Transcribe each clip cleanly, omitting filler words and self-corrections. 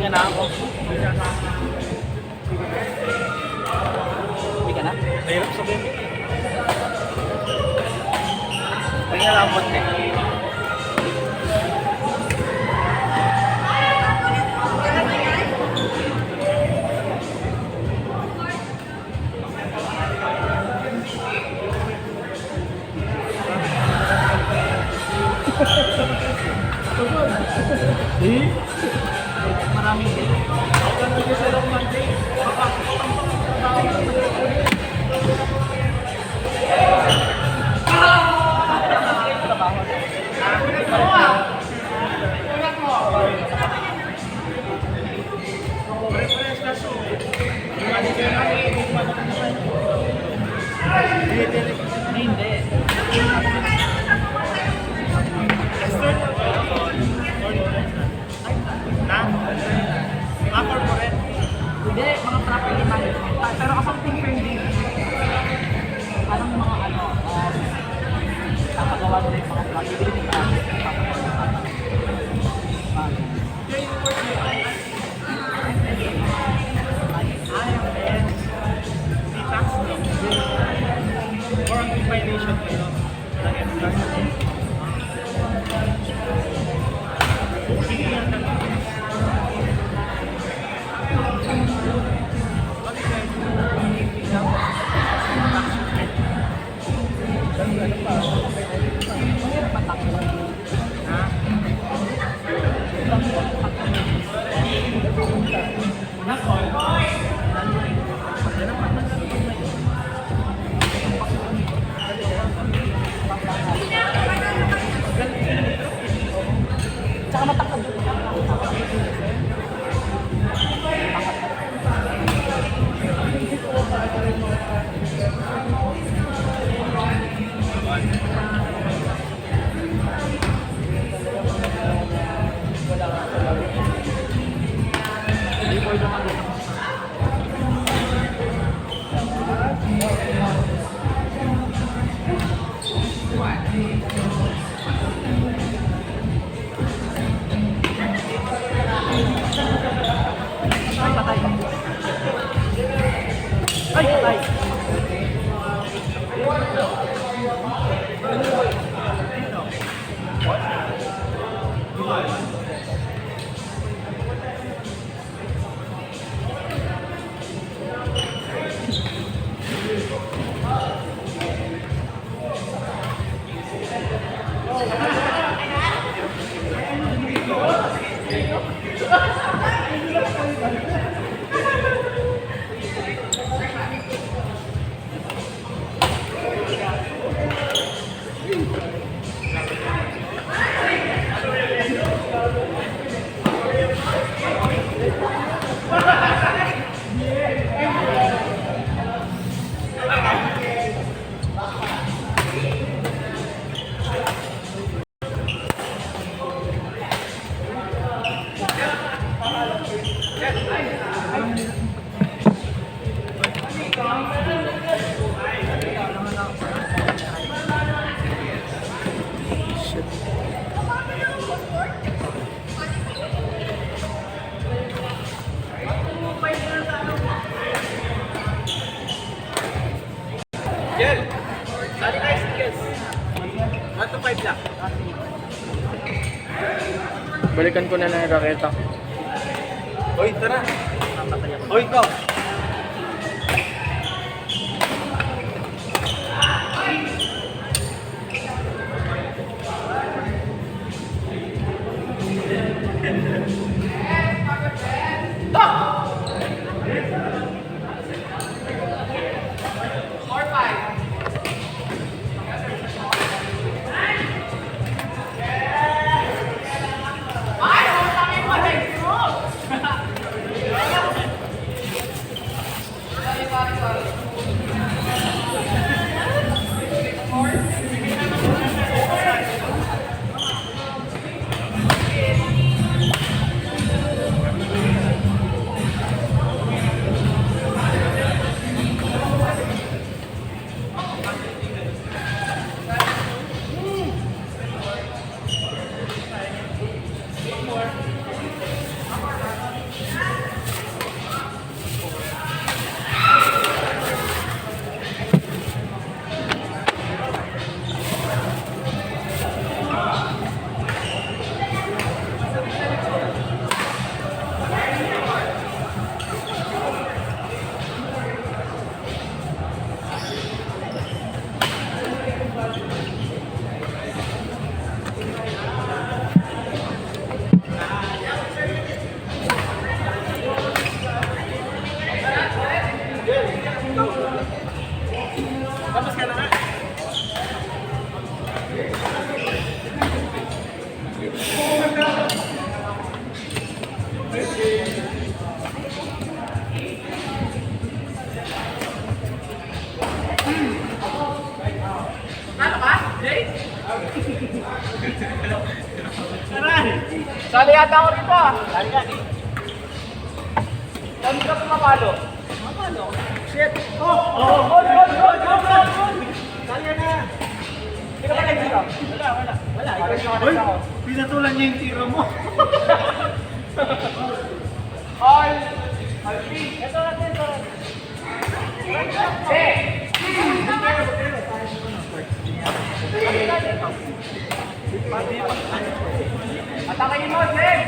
Pahinga na ako. Uwi ka na? Mahirap sabihin. Pahinga na ako konti. Maraming din. Hindi. Corporate. Hindi, mga property management. Pero accounting firm din. Parang mga papagawa nila yung mga property management. Or ang combination kayo. Tsaka matakad. Ay, patay. Jel, sali tayo sa kids. 1 to 5 lang. Balikan ko na yung raketa. Hoy, tara. Hoy, ikaw. Sali yata ako rito ah. Sali yan eh. Saan ka pumapalo? Mapalo. Shit! Oh! Sali yan na! Hindi ka ba nag-tira? Wala. Ikaw yung Uy, ako. pinatulan niya yung tiro mo. All! Ito natin. Atakayin mo, Zen!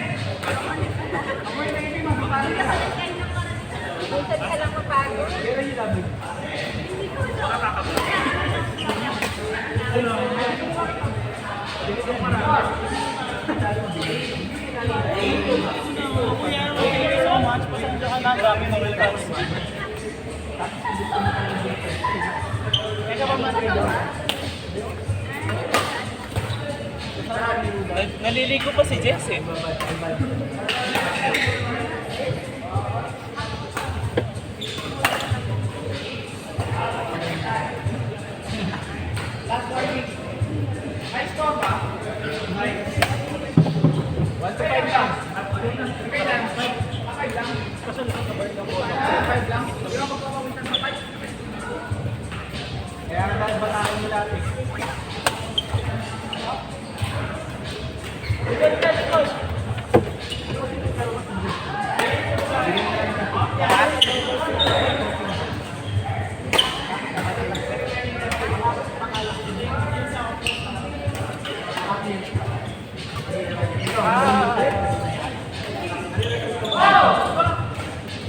Minsan ka lang mapagod. Kuya, thank you so much. Pasensya ka na. Dami na welcome. Naliligo pa si Jess eh. High score ba? 1 to 5 lang. Okay lang. 5 lang. Kasi nakakabalik ako. 5 lang. Hindi mo magpapawisan sa 5. Kaya naman bataan mo dati.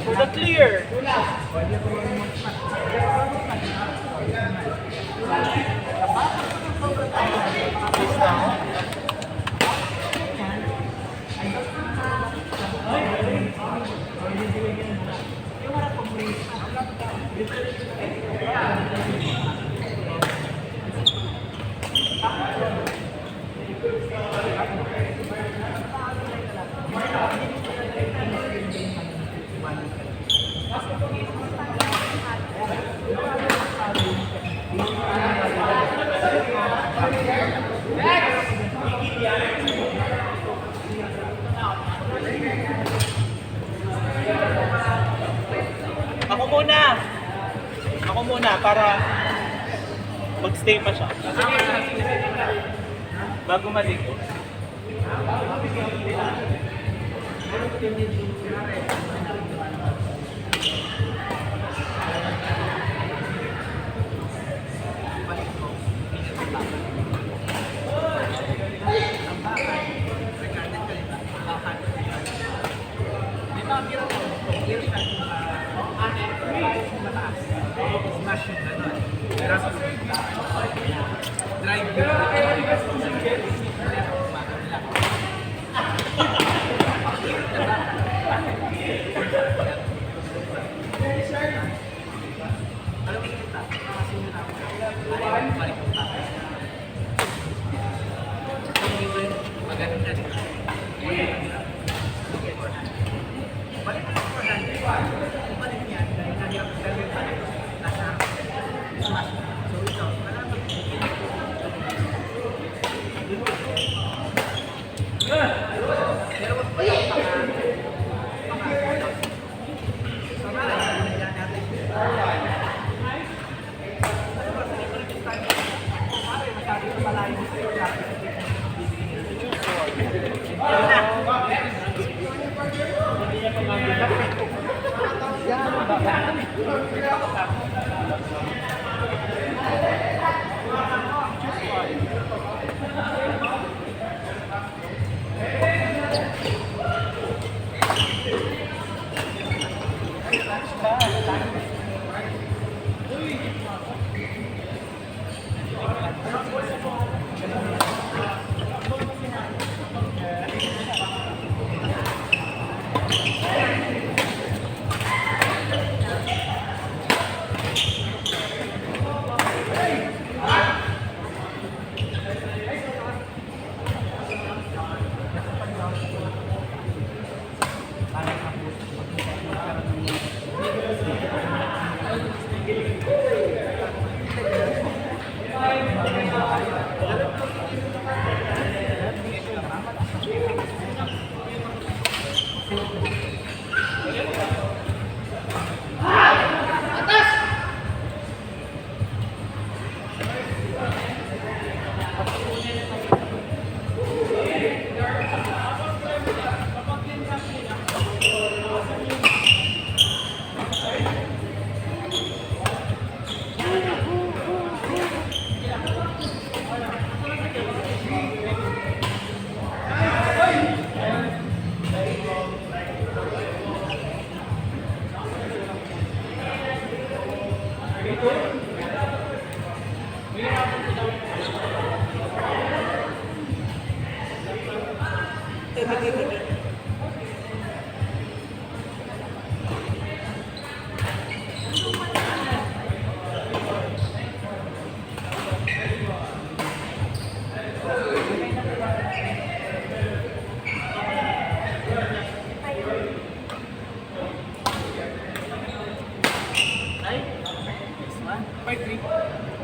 For the clear. Ako muna para mag-stay pa siya. Bago maligo.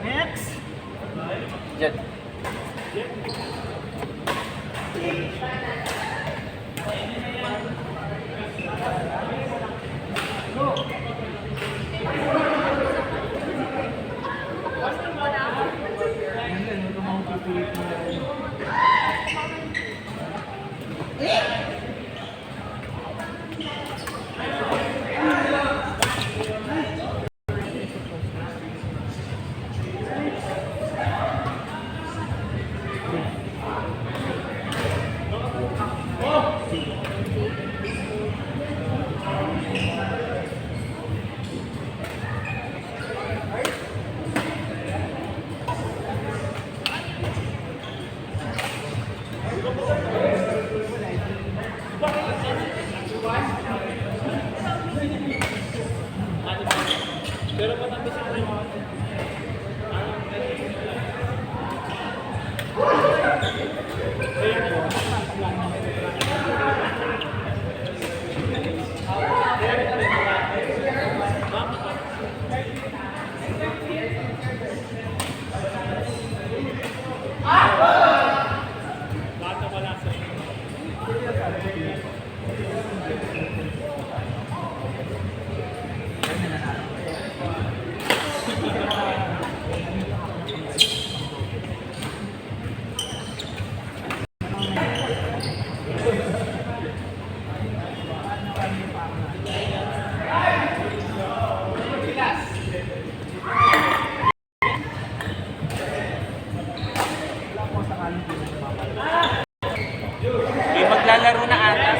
Next. Jet. May maglalaro na ata.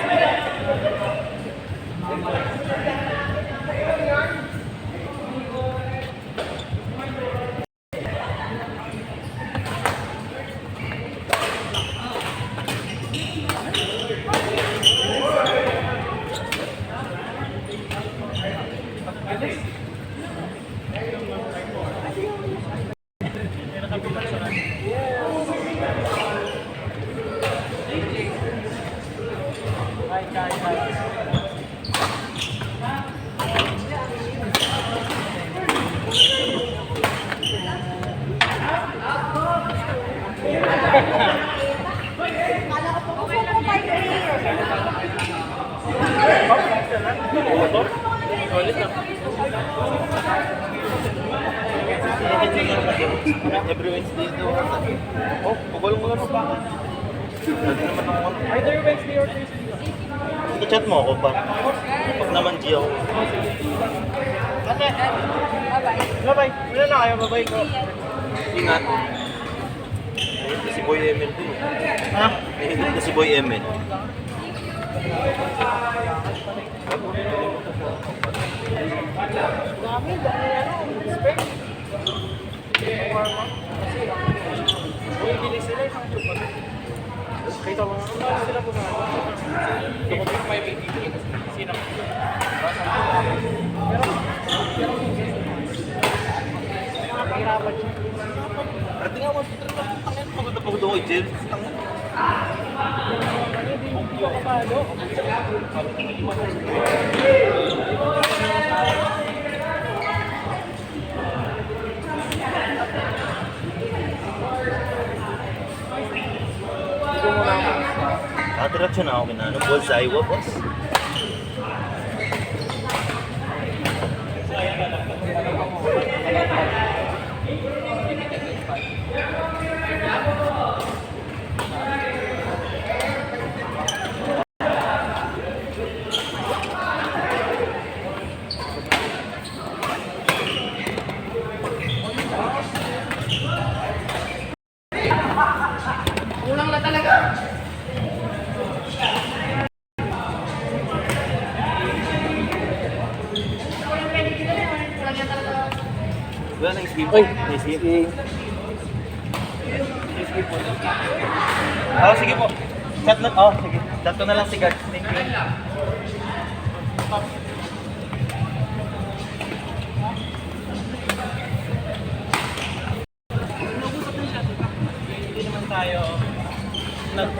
Every Wednesday daw. Oh, pagulong mo lang pa. Either Wednesday or Thursday. I-chat mo ako pa. Pag naman G ako. Ate, bye-bye. Wala na kayo, bye-bye ko. Ingat. Ito si Boy Emel din. Ha? Ito si Boy Emel. Dami, respect. Bili sila yung mga chupa. Kita mo nga, sila gumagawa. Dumating 580. Sino? Nakapahirapan siya. Ate nga, pangit pagod ako kay Jill. Hindi ko kapalo. Attraction ako kinano. Bullseye wa, boss. Kulang na talaga. Wala na isip. Oy, isip. Oh, sige po. Chat na, oh, sige. Chat ko na lang si Guards. Thank you. Hindi naman tayo nag